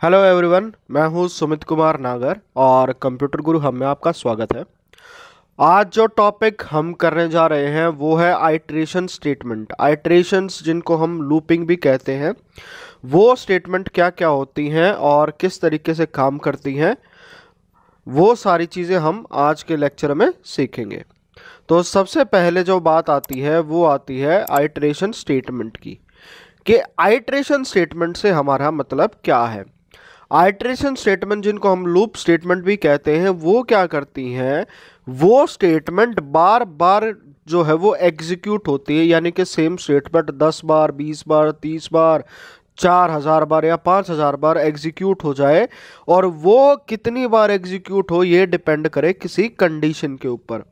Hello everyone, मैं हूं सुमित कुमार नागर और कंप्यूटर गुरु हम में आपका स्वागत है। आज जो टॉपिक हम करने जा रहे हैं वो है आइट्रेशन स्टेटमेंट। आइट्रेशंस जिनको हम लूपिंग भी कहते हैं, वो स्टेटमेंट क्या क्या होती हैं और किस तरीके से काम करती हैं, वो सारी चीज़ें हम आज के लेक्चर में सीखेंगे। तो सबसे पहले जो बात आती है वो आती है आइट्रेशन स्टेटमेंट की, कि आइट्रेशन स्टेटमेंट से हमारा मतलब क्या है। आइट्रेशन स्टेटमेंट जिनको हम लूप स्टेटमेंट भी कहते हैं, वो क्या करती हैं, वो स्टेटमेंट बार बार जो है वो एग्जीक्यूट होती है, यानी कि सेम स्टेटमेंट 10 बार 20 बार 30 बार 4000 बार या 5000 बार एग्जीक्यूट हो जाए। और वो कितनी बार एग्जीक्यूट हो ये डिपेंड करे किसी कंडीशन के ऊपर।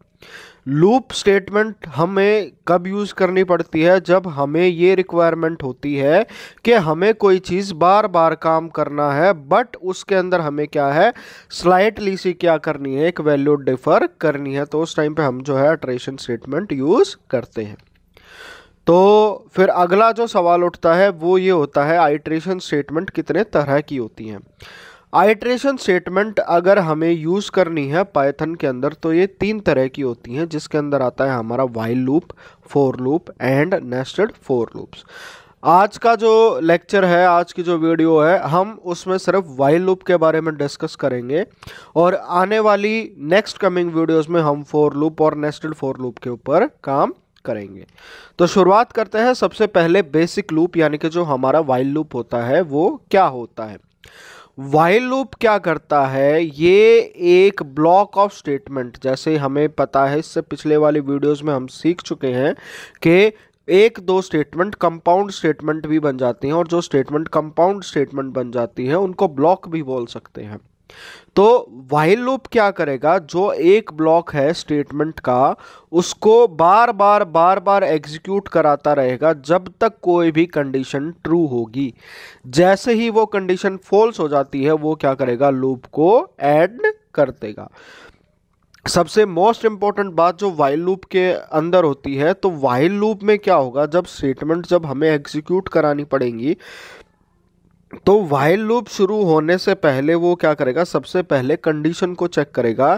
लूप स्टेटमेंट हमें कब यूज़ करनी पड़ती है, जब हमें ये रिक्वायरमेंट होती है कि हमें कोई चीज़ बार बार काम करना है, बट उसके अंदर हमें क्या है, स्लाइटली सी क्या करनी है, एक वैल्यू डिफर करनी है। तो उस टाइम पे हम जो है आइट्रेशन स्टेटमेंट यूज़ करते हैं। तो फिर अगला जो सवाल उठता है वो ये होता है, आइट्रेशन स्टेटमेंट कितने तरह की होती हैं। आइट्रेशन स्टेटमेंट अगर हमें यूज़ करनी है पाइथन के अंदर तो ये 3 तरह की होती हैं, जिसके अंदर आता है हमारा while loop, for loop and nested for loops. आज का जो लेक्चर है, आज की जो वीडियो है, हम उसमें सिर्फ व्हाइल लूप के बारे में डिस्कस करेंगे और आने वाली नेक्स्ट कमिंग वीडियोस में हम फॉर लूप और नेस्टेड फॉर लूप के ऊपर काम करेंगे। तो शुरुआत करते हैं सबसे पहले बेसिक लूप, यानी कि जो हमारा व्हाइल लूप होता है वो क्या होता है। व्हाइल लूप क्या करता है, ये एक ब्लॉक ऑफ स्टेटमेंट, जैसे हमें पता है, इससे पिछले वाली वीडियोस में हम सीख चुके हैं कि एक दो स्टेटमेंट कंपाउंड स्टेटमेंट भी बन जाती हैं, और जो स्टेटमेंट कंपाउंड स्टेटमेंट बन जाती है उनको ब्लॉक भी बोल सकते हैं। तो व्हाइल लूप क्या करेगा, जो एक ब्लॉक है स्टेटमेंट का, उसको बार बार एग्जीक्यूट कराता रहेगा जब तक कोई भी कंडीशन ट्रू होगी। जैसे ही वो कंडीशन फॉल्स हो जाती है, वो क्या करेगा, लूप को ऐड कर देगा। सबसे मोस्ट इंपॉर्टेंट बात जो व्हाइल लूप के अंदर होती है, तो व्हाइल लूप में क्या होगा, जब स्टेटमेंट जब हमें एग्जीक्यूट करानी पड़ेंगी, तो व्हाइल लूप शुरू होने से पहले वो क्या करेगा, सबसे पहले कंडीशन को चेक करेगा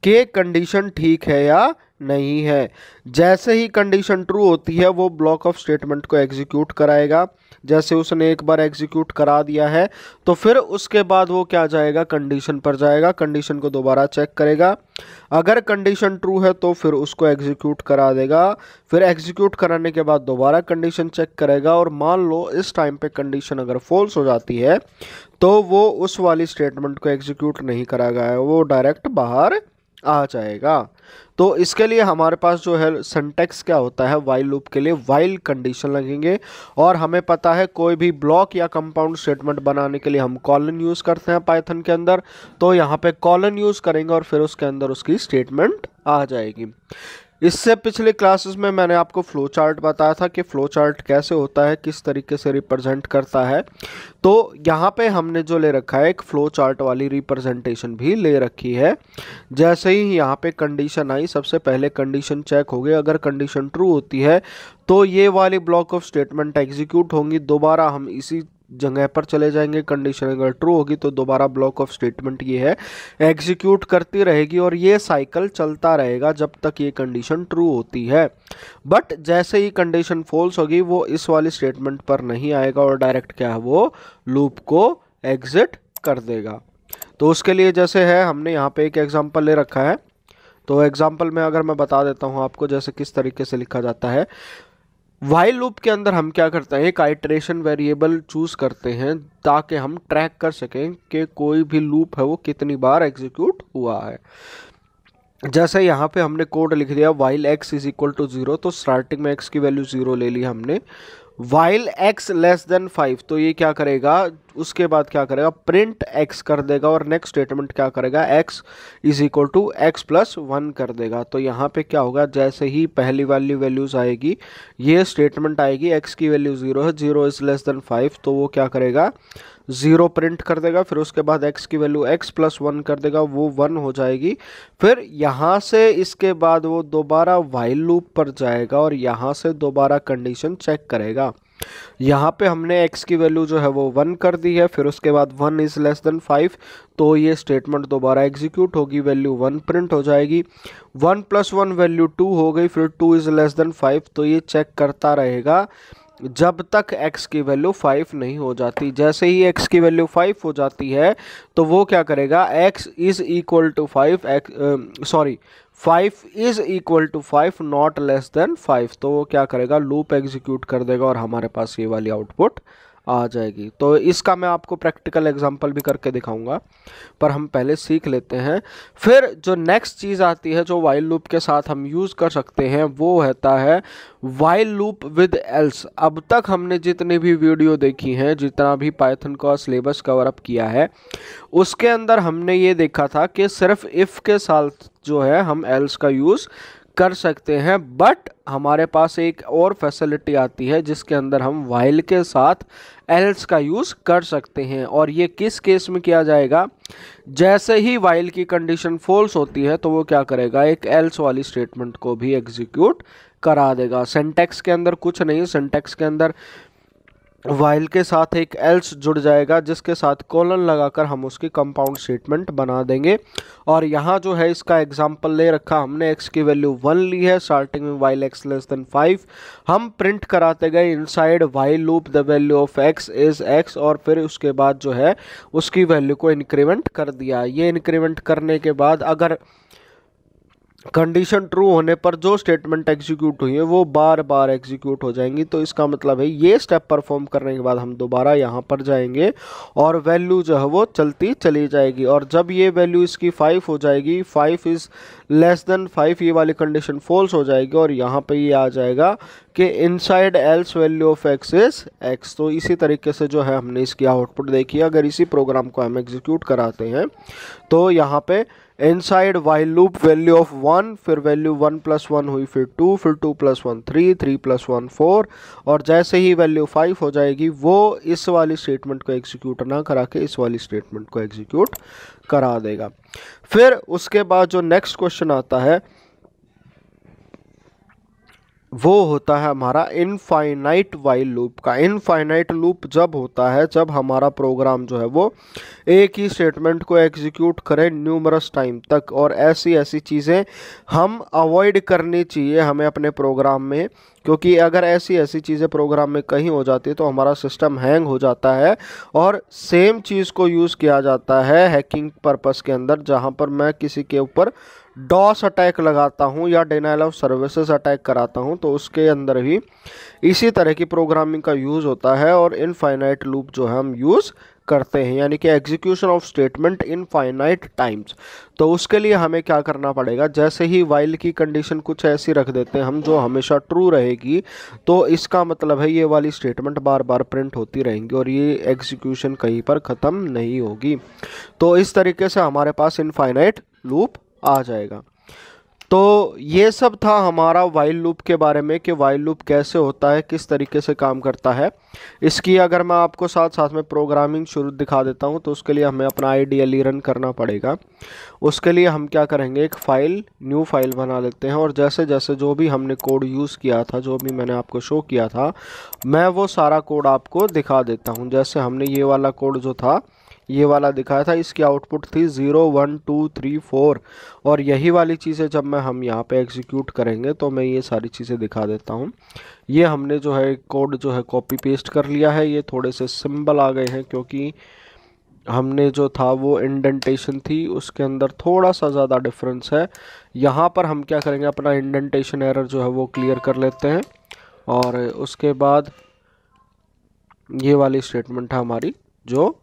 कि कंडीशन ठीक है या नहीं है। जैसे ही कंडीशन ट्रू होती है, वो ब्लॉक ऑफ स्टेटमेंट को एग्जीक्यूट कराएगा। जैसे उसने एक बार एग्जीक्यूट करा दिया है, तो फिर उसके बाद वो क्या जाएगा, कंडीशन पर जाएगा, कंडीशन को दोबारा चेक करेगा। अगर कंडीशन ट्रू है तो फिर उसको एग्जीक्यूट करा देगा। फिर एग्जीक्यूट कराने के बाद दोबारा कंडीशन चेक करेगा, और मान लो इस टाइम पे कंडीशन अगर फॉल्स हो जाती है, तो वो उस वाली स्टेटमेंट को एग्जीक्यूट नहीं कराएगा, वो डायरेक्ट बाहर आ जाएगा। तो इसके लिए हमारे पास जो है सिंटैक्स क्या होता है, व्हाइल लूप के लिए व्हाइल कंडीशन लगेंगे। और हमें पता है कोई भी ब्लॉक या कंपाउंड स्टेटमेंट बनाने के लिए हम कॉलन यूज़ करते हैं पाइथन के अंदर, तो यहाँ पे कॉलन यूज़ करेंगे और फिर उसके अंदर उसकी स्टेटमेंट आ जाएगी। इससे पिछले क्लासेस में मैंने आपको फ्लो चार्ट बताया था कि फ्लो चार्ट कैसे होता है, किस तरीके से रिप्रेजेंट करता है। तो यहाँ पे हमने जो ले रखा है, एक फ्लो चार्ट वाली रिप्रेजेंटेशन भी ले रखी है। जैसे ही यहाँ पे कंडीशन आई, सबसे पहले कंडीशन चेक हो गई, अगर कंडीशन ट्रू होती है तो ये वाली ब्लॉक ऑफ स्टेटमेंट एग्जीक्यूट होंगी। दोबारा हम इसी जगह पर चले जाएंगे, कंडीशन अगर ट्रू होगी तो दोबारा ब्लॉक ऑफ स्टेटमेंट ये है एग्जीक्यूट करती रहेगी, और ये साइकिल चलता रहेगा जब तक ये कंडीशन ट्रू होती है। बट जैसे ही कंडीशन फॉल्स होगी, वो इस वाली स्टेटमेंट पर नहीं आएगा और डायरेक्ट क्या है, वो लूप को एग्जिट कर देगा। तो उसके लिए जैसे है, हमने यहाँ पे एक एग्जांपल ले रखा है। तो एग्जांपल में अगर मैं बता देता हूँ आपको, जैसे किस तरीके से लिखा जाता है। व्हाइल लूप के अंदर हम क्या करते हैं, एक आइट्रेशन वेरिएबल चूज करते हैं ताकि हम ट्रैक कर सकें कि कोई भी लूप है वो कितनी बार एग्जीक्यूट हुआ है। जैसे यहाँ पे हमने कोड लिख दिया while x is equal to 0, तो स्टार्टिंग में x की वैल्यू 0 ले ली हमने। व्हाइल x लेस देन 5, तो ये क्या करेगा, उसके बाद क्या करेगा, प्रिंट x कर देगा, और नेक्स्ट स्टेटमेंट क्या करेगा, x is equal to x plus 1 कर देगा। तो यहाँ पे क्या होगा, जैसे ही पहली वाली वैल्यूज आएगी, ये स्टेटमेंट आएगी, x की वैल्यू 0 है, 0 इज लेस देन 5, तो वो क्या करेगा, 0 प्रिंट कर देगा। फिर उसके बाद x की वैल्यू x प्लस 1 कर देगा, वो 1 हो जाएगी। फिर यहाँ से इसके बाद वो दोबारा व्हाइल लूप पर जाएगा और यहाँ से दोबारा कंडीशन चेक करेगा। यहाँ पे हमने x की वैल्यू जो है वो 1 कर दी है, फिर उसके बाद 1 इज़ लेस देन 5, तो ये स्टेटमेंट दोबारा एग्जीक्यूट होगी, वैल्यू 1 प्रिंट हो जाएगी। 1 + 1 वैल्यू 2 हो गई, फिर 2 इज़ लेस देन 5, तो ये चेक करता रहेगा जब तक x की वैल्यू 5 नहीं हो जाती। जैसे ही x की वैल्यू 5 हो जाती है तो वो क्या करेगा, x is equal to 5, 5 is equal to 5 not less than 5, तो वो क्या करेगा, लूप एग्जीक्यूट कर देगा और हमारे पास ये वाली आउटपुट आ जाएगी। तो इसका मैं आपको प्रैक्टिकल एग्जांपल भी करके दिखाऊंगा, पर हम पहले सीख लेते हैं। फिर जो नेक्स्ट चीज़ आती है जो वाइल लूप के साथ हम यूज़ कर सकते हैं, वो होता है वाइल लूप विद एल्स। अब तक हमने जितनी भी वीडियो देखी हैं, जितना भी पाइथन का सिलेबस कवर अप किया है, उसके अंदर हमने ये देखा था कि सिर्फ इफ़ के साथ जो है हम एल्स का यूज़ कर सकते हैं, बट हमारे पास एक और फैसिलिटी आती है जिसके अंदर हम वाइल के साथ एल्स का यूज़ कर सकते हैं। और ये किस केस में किया जाएगा, जैसे ही वाइल की कंडीशन फॉल्स होती है तो वो क्या करेगा, एक एल्स वाली स्टेटमेंट को भी एग्जीक्यूट करा देगा। सिंटैक्स के अंदर कुछ नहीं, सिंटैक्स के अंदर वाइल के साथ एक एल्स जुड़ जाएगा जिसके साथ कोलन लगाकर हम उसकी कंपाउंड स्टेटमेंट बना देंगे। और यहाँ जो है इसका एग्जांपल ले रखा हमने, x की वैल्यू 1 ली है, स्टार्टिंग में वाइल x लेस देन 5, हम प्रिंट कराते गए inside while loop the value of x is x, और फिर उसके बाद जो है उसकी वैल्यू को इंक्रीमेंट कर दिया। ये इंक्रीमेंट करने के बाद अगर कंडीशन ट्रू होने पर जो स्टेटमेंट एग्जीक्यूट हुई है वो बार बार एग्जीक्यूट हो जाएंगी। तो इसका मतलब है ये स्टेप परफॉर्म करने के बाद हम दोबारा यहाँ पर जाएंगे और वैल्यू जो है वो चलती चली जाएगी। और जब ये वैल्यू इसकी 5 हो जाएगी, 5 इज़ लेस देन 5, ये वाली कंडीशन फॉल्स हो जाएगी और यहाँ पे ये आ जाएगा कि inside else value of x is x। तो इसी तरीके से जो है हमने इसकी आउटपुट देखी। अगर इसी प्रोग्राम को हम एग्जीक्यूट कराते हैं तो यहाँ पे inside while loop value of 1, फिर वैल्यू 1 + 1 हुई, फिर 2, फिर 2 + 1 3, 3 + 1 4, और जैसे ही वैल्यू 5 हो जाएगी वो इस वाली स्टेटमेंट को एग्जीक्यूट ना करा के इस वाली स्टेटमेंट को एग्जीक्यूट करा देगा। फिर उसके बाद जो नेक्स्ट क्वेश्चन आता है वो होता है हमारा इनफाइनाइट वाइल लूप का। इनफाइनाइट लूप जब होता है जब हमारा प्रोग्राम जो है वो एक ही स्टेटमेंट को एग्जीक्यूट करे न्यूमरस टाइम तक, और ऐसी चीज़ें हम अवॉइड करनी चाहिए हमें अपने प्रोग्राम में, क्योंकि अगर ऐसी चीज़ें प्रोग्राम में कहीं हो जाती है तो हमारा सिस्टम हैंग हो जाता है। और सेम चीज़ को यूज़ किया जाता है हैकिंग पर्पस के अंदर, जहाँ पर मैं किसी के ऊपर डॉस अटैक लगाता हूं या डिनाइल ऑफ सर्विसेज अटैक कराता हूं, तो उसके अंदर भी इसी तरह की प्रोग्रामिंग का यूज़ होता है और इनफाइनाइट लूप जो है हम यूज़ करते हैं, यानी कि execution of statement infinite times. तो उसके लिए हमें क्या करना पड़ेगा, जैसे ही वाइल की कंडीशन कुछ ऐसी रख देते हैं हम जो हमेशा ट्रू रहेगी, तो इसका मतलब है ये वाली स्टेटमेंट बार बार प्रिंट होती रहेंगी और ये एग्जीक्यूशन कहीं पर ख़त्म नहीं होगी। तो इस तरीके से हमारे पास इनफाइनाइट लूप आ जाएगा। तो ये सब था हमारा वाइल लूप के बारे में कि वाइल लूप कैसे होता है, किस तरीके से काम करता है। इसकी अगर मैं आपको साथ साथ में प्रोग्रामिंग शुरू दिखा देता हूं तो उसके लिए हमें अपना आइडियली रन करना पड़ेगा। उसके लिए हम क्या करेंगे, एक फ़ाइल न्यू फाइल बना लेते हैं और जैसे जैसे जो भी हमने कोड यूज़ किया था, जो भी मैंने आपको शो किया था, मैं वो सारा कोड आपको दिखा देता हूँ। जैसे हमने ये वाला कोड जो था ये वाला दिखाया था, इसकी आउटपुट थी 0 1 2 3 4, और यही वाली चीज़ें जब हम यहाँ पे एग्जीक्यूट करेंगे तो मैं ये सारी चीज़ें दिखा देता हूँ। ये हमने जो है कोड जो है कॉपी पेस्ट कर लिया है। ये थोड़े से सिंबल आ गए हैं क्योंकि हमने जो था वो इंडेंटेशन थी उसके अंदर थोड़ा सा ज़्यादा डिफरेंस है। यहाँ पर हम क्या करेंगे, अपना इंडेंटेशन एरर जो है वो क्लियर कर लेते हैं और उसके बाद ये वाली स्टेटमेंट है हमारी जो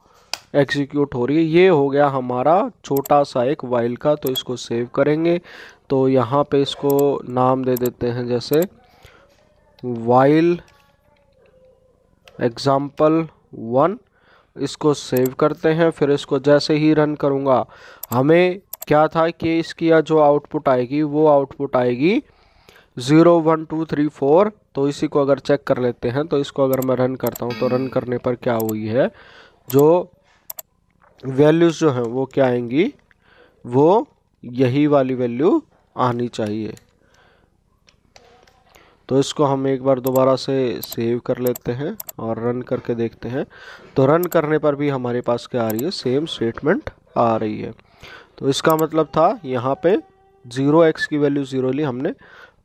एग्जीक्यूट हो रही है। ये हो गया हमारा छोटा सा एक वाइल का, तो इसको सेव करेंगे। तो यहाँ पे इसको नाम दे देते हैं जैसे वाइल एग्जाम्पल 1, इसको सेव करते हैं। फिर इसको जैसे ही रन करूँगा हमें क्या था कि इसकी जो आउटपुट आएगी वो आउटपुट आएगी 0 1 2 3 4। तो इसी को अगर चेक कर लेते हैं तो इसको अगर मैं रन करता हूँ तो रन करने पर क्या हुई है, जो वैल्यूज़ जो हैं वो क्या आएंगी, वो यही वाली वैल्यू आनी चाहिए। तो इसको हम एक बार दोबारा से सेव कर लेते हैं और रन करके देखते हैं। तो रन करने पर भी हमारे पास क्या आ रही है, सेम स्टेटमेंट आ रही है। तो इसका मतलब था यहाँ पे 0x की वैल्यू 0 ली हमने,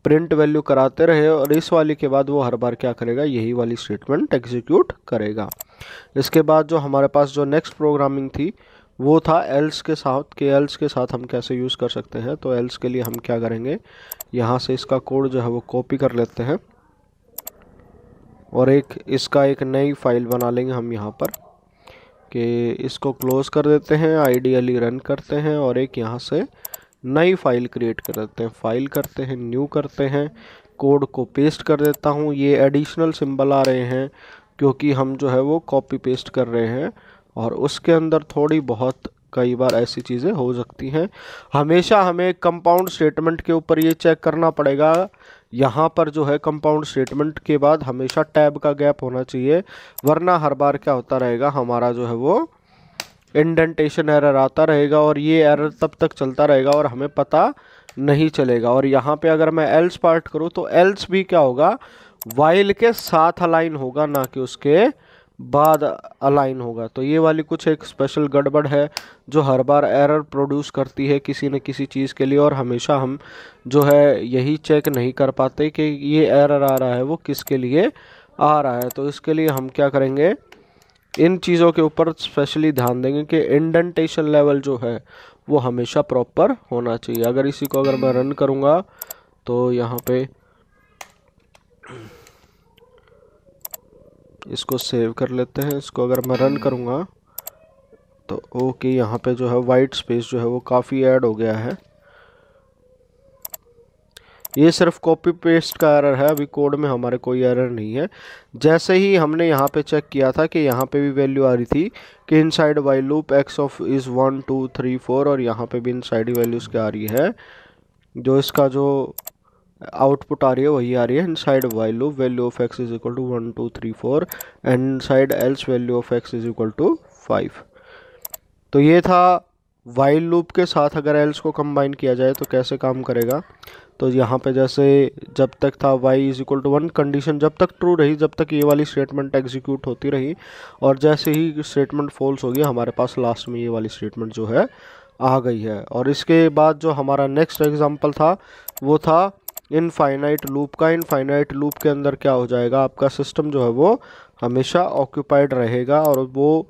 प्रिंट वैल्यू कराते रहे और इस वाली के बाद वो हर बार क्या करेगा, यही वाली स्टेटमेंट एग्जीक्यूट करेगा। इसके बाद जो हमारे पास जो नेक्स्ट प्रोग्रामिंग थी वो था एल्स के साथ, कि एल्स के साथ हम कैसे यूज़ कर सकते हैं। तो एल्स के लिए हम क्या करेंगे, यहाँ से इसका कोड जो है वो कॉपी कर लेते हैं और इसका एक नई फाइल बना लेंगे हम यहाँ पर, कि इसको क्लोज़ कर देते हैं, आइडियली रन करते हैं और एक यहाँ से नई फाइल क्रिएट कर देते हैं। फाइल करते हैं, न्यू करते हैं, कोड को पेस्ट कर देता हूँ। ये एडिशनल सिंबल आ रहे हैं क्योंकि हम जो है वो कॉपी पेस्ट कर रहे हैं और उसके अंदर थोड़ी बहुत कई बार ऐसी चीज़ें हो सकती हैं। हमेशा हमें कंपाउंड स्टेटमेंट के ऊपर ये चेक करना पड़ेगा, यहाँ पर जो है कंपाउंड स्टेटमेंट के बाद हमेशा टैब का गैप होना चाहिए, वरना हर बार क्या होता रहेगा, हमारा जो है वो इंडेंटेशन एरर आता रहेगा और ये एरर तब तक चलता रहेगा और हमें पता नहीं चलेगा। और यहाँ पे अगर मैं एल्स पार्ट करूँ तो एल्स भी क्या होगा, वाइल के साथ अलाइन होगा, ना कि उसके बाद अलाइन होगा। तो ये वाली कुछ एक स्पेशल गड़बड़ है जो हर बार एरर प्रोड्यूस करती है किसी न किसी चीज़ के लिए, और हमेशा हम जो है यही चेक नहीं कर पाते कि ये एरर आ रहा है वो किसके लिए आ रहा है। तो इसके लिए हम क्या करेंगे, इन चीज़ों के ऊपर स्पेशली ध्यान देंगे कि इंडेंटेशन लेवल जो है वो हमेशा प्रॉपर होना चाहिए। अगर इसी को अगर मैं रन करूँगा तो यहाँ पे इसको सेव कर लेते हैं, इसको अगर मैं रन करूँगा तो ओके, यहाँ पे जो है वाइट स्पेस जो है वो काफ़ी ऐड हो गया है। ये सिर्फ कॉपी पेस्ट का एरर है, अभी कोड में हमारे कोई एरर नहीं है। जैसे ही हमने यहाँ पे चेक किया था कि यहाँ पे भी वैल्यू आ रही थी कि inside while loop x of is 1 2 3 4, और यहाँ पे भी इनसाइड वैल्यूज़ क्या आ रही है, जो इसका जो आउटपुट आ रही है वही आ रही है, inside while loop value of x is equal to 1 2 3 4 and inside else value of x is equal to 5। तो ये था वाइल लूप के साथ अगर एल्स को कंबाइन किया जाए तो कैसे काम करेगा। तो यहाँ पे जैसे जब तक था y is equal to 1 condition जब तक ट्रू रही, जब तक ये वाली स्टेटमेंट एग्जीक्यूट होती रही, और जैसे ही स्टेटमेंट फॉल्स हो गया हमारे पास लास्ट में ये वाली स्टेटमेंट जो है आ गई है। और इसके बाद जो हमारा नेक्स्ट एग्जांपल था वो था इनफाइनाइट लूप का। इनफाइनाइट लूप के अंदर क्या हो जाएगा, आपका सिस्टम जो है वो हमेशा ऑक्यूपाइड रहेगा और वो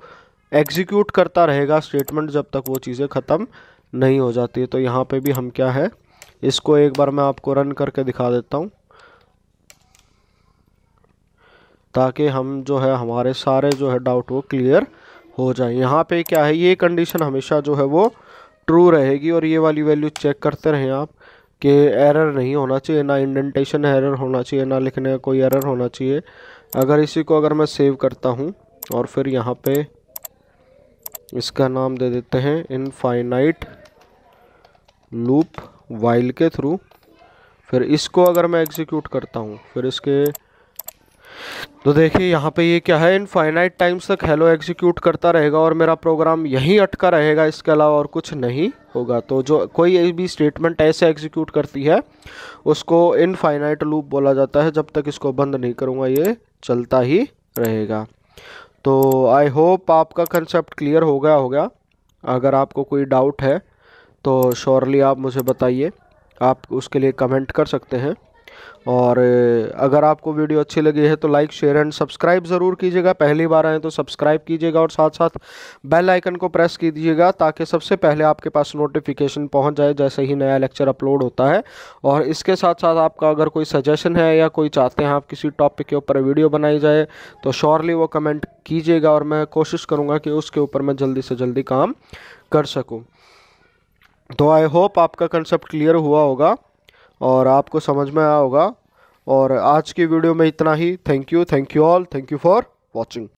एग्जीक्यूट करता रहेगा स्टेटमेंट जब तक वो चीज़ें ख़त्म नहीं हो जाती है। तो यहाँ पे भी हम क्या है, इसको एक बार मैं आपको रन करके दिखा देता हूँ ताकि हम जो है हमारे सारे जो है डाउट वो क्लियर हो जाए। यहाँ पे क्या है, ये कंडीशन हमेशा जो है वो ट्रू रहेगी और ये वाली वैल्यू चेक करते रहें आप कि एरर नहीं होना चाहिए, ना इंडेंटेशन एरर होना चाहिए, ना लिखने का कोई एरर होना चाहिए। अगर इसी को अगर मैं सेव करता हूँ और फिर यहाँ पे इसका नाम दे देते हैं इनफाइनाइट लूप वाइल के थ्रू, फिर इसको अगर मैं एग्जीक्यूट करता हूँ फिर इसके, तो देखिए यहाँ पे ये क्या है, इनफाइनाइट टाइम्स तक हेलो एग्जीक्यूट करता रहेगा और मेरा प्रोग्राम यहीं अटका रहेगा, इसके अलावा और कुछ नहीं होगा। तो जो कोई भी स्टेटमेंट ऐसे एग्जीक्यूट करती है उसको इनफाइनाइट लूप बोला जाता है, जब तक इसको बंद नहीं करूँगा ये चलता ही रहेगा। तो आई होप आपका कंसेप्ट क्लियर हो गया। अगर आपको कोई डाउट है तो श्योरली आप मुझे बताइए, आप उसके लिए कमेंट कर सकते हैं। और अगर आपको वीडियो अच्छी लगी है तो लाइक शेयर एंड सब्सक्राइब ज़रूर कीजिएगा। पहली बार आए तो सब्सक्राइब कीजिएगा और साथ साथ बेल आइकन को प्रेस कीजिएगा ताकि सबसे पहले आपके पास नोटिफिकेशन पहुंच जाए जैसे ही नया लेक्चर अपलोड होता है। और इसके साथ साथ आपका अगर कोई सजेशन है या कोई चाहते हैं आप किसी टॉपिक के ऊपर वीडियो बनाई जाए तो श्योरली वो कमेंट कीजिएगा और मैं कोशिश करूँगा कि उसके ऊपर मैं जल्दी से जल्दी काम कर सकूँ। तो आई होप आपका कंसेप्ट क्लियर हुआ होगा और आपको समझ में आया होगा। और आज की वीडियो में इतना ही। Thank you all, thank you for watching.